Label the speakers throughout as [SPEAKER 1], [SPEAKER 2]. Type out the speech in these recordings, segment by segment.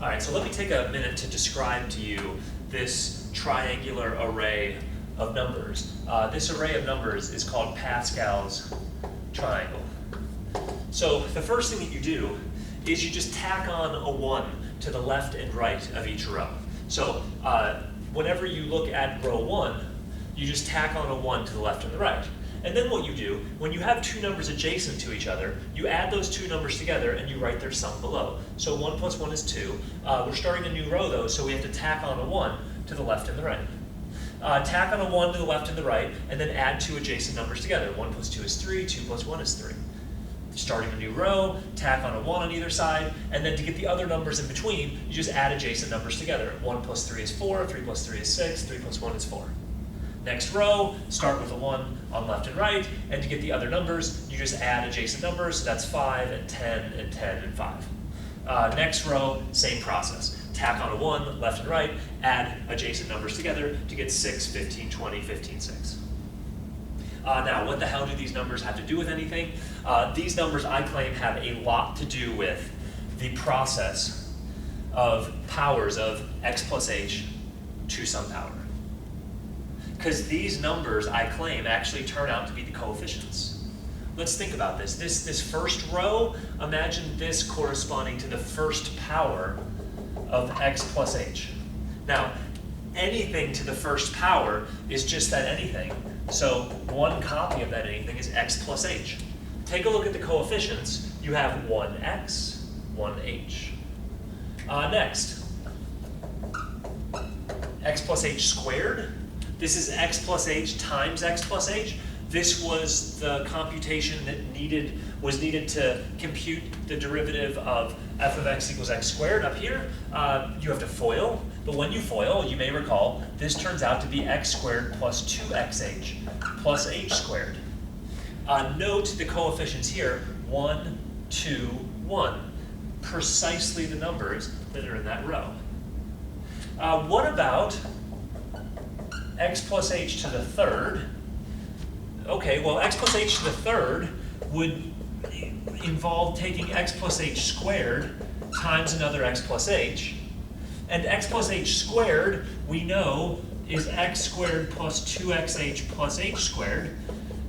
[SPEAKER 1] All right, so let me take a minute to describe to you this triangular array of numbers. This array of numbers is called Pascal's triangle. So the first thing that you do is you just tack on a 1 to the left and right of each row. So whenever you look at row 1, you just tack on a 1 to the left and the right. And then what you do, when you have two numbers adjacent to each other, you add those two numbers together and you write their sum below. So 1 plus 1 is 2. We're starting a new row though, so we have to tack on a 1 to the left and the right. Tack on a 1 to the left and the right, and then add two adjacent numbers together. 1 plus 2 is 3, 2 plus 1 is 3. Starting a new row, tack on a 1 on either side, and then to get the other numbers in between, you just add adjacent numbers together. 1 plus 3 is 4, 3 plus 3 is 6, 3 plus 1 is 4. Next row, start with a 1 on left and right, and to get the other numbers, you just add adjacent numbers, so that's 5 and 10 and 10 and 5. Next row, same process. Tack on a 1, left and right, add adjacent numbers together to get 6, 15, 20, 15, 6. Now, what the hell do these numbers have to do with anything? These numbers, I claim, have a lot to do with the process of powers of x plus h to some power. Because these numbers, I claim, actually turn out to be the coefficients. Let's think about this. This first row, imagine this corresponding to the first power of x plus h. Now, anything to the first power is just that anything. So one copy of that anything is x plus h. Take a look at the coefficients. You have 1x, 1h. Next, x plus h squared. This is x plus h times x plus h. This was the computation that was needed to compute the derivative of f of x equals x squared up here. You have to FOIL, but when you FOIL, you may recall, this turns out to be x squared plus 2xh plus h squared. Note the coefficients here, 1, 2, 1, precisely the numbers that are in that row. What about x plus h to the third? Okay, well, x plus h to the third would involve taking x plus h squared times another x plus h. And x plus h squared, we know, is x squared plus 2xh plus h squared.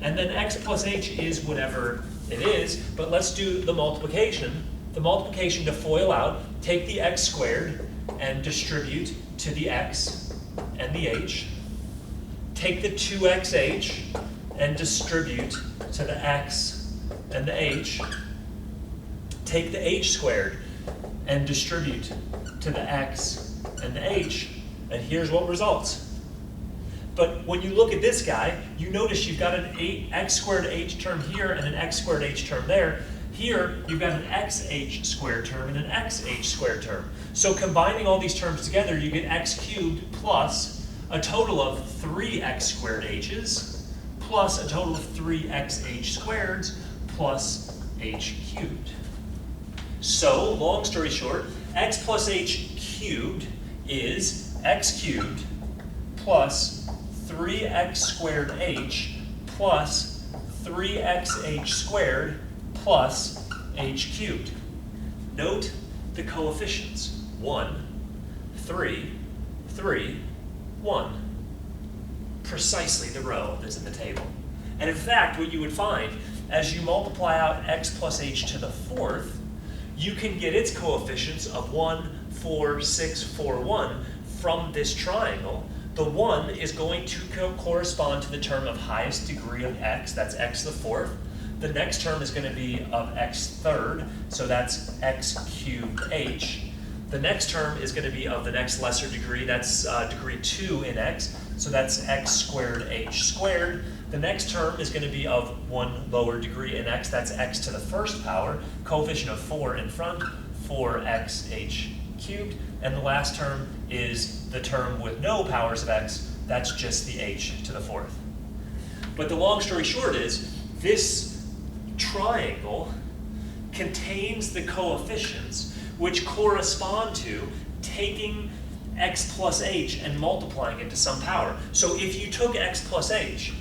[SPEAKER 1] And then x plus h is whatever it is, but let's do the multiplication. The multiplication to FOIL out, take the x squared and distribute to the x and the h. Take the 2xh and distribute to the x and the h. Take the h squared and distribute to the x and the h, and here's what results. But when you look at this guy, you notice you've got an x squared h term here and an x squared h term there. Here, you've got an xh squared term and an xh squared term. So combining all these terms together, you get x cubed plus a total of 3x squared h's plus a total of 3xh squareds plus h cubed. So, long story short, x plus h cubed is x cubed plus 3x squared h plus 3xh squared plus h cubed. Note the coefficients. 1, 3, 3, 1. Precisely the row that's in the table. And in fact, what you would find, as you multiply out x plus h to the fourth, you can get its coefficients of 1, 4, 6, 4, 1 from this triangle. The 1 is going to correspond to the term of highest degree of x, that's x to the fourth. The next term is going to be of x third, so that's x cubed h. The next term is going to be of the next lesser degree, that's degree 2 in x, so that's x squared h squared. The next term is going to be of one lower degree in x, that's x to the first power, coefficient of 4 in front, 4xh cubed. And the last term is the term with no powers of x, that's just the h to the fourth. But the long story short is, this triangle contains the coefficients which correspond to taking x plus h and multiplying it to some power. So if you took x plus h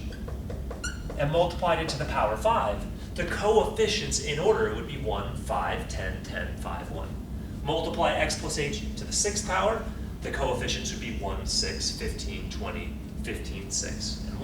[SPEAKER 1] and multiplied it to the power 5, the coefficients in order would be 1, 5, 10, 10, 5, 1. multiply x plus h to the sixth power, the coefficients would be 1, 6, 15, 20, 15, 6, and 1.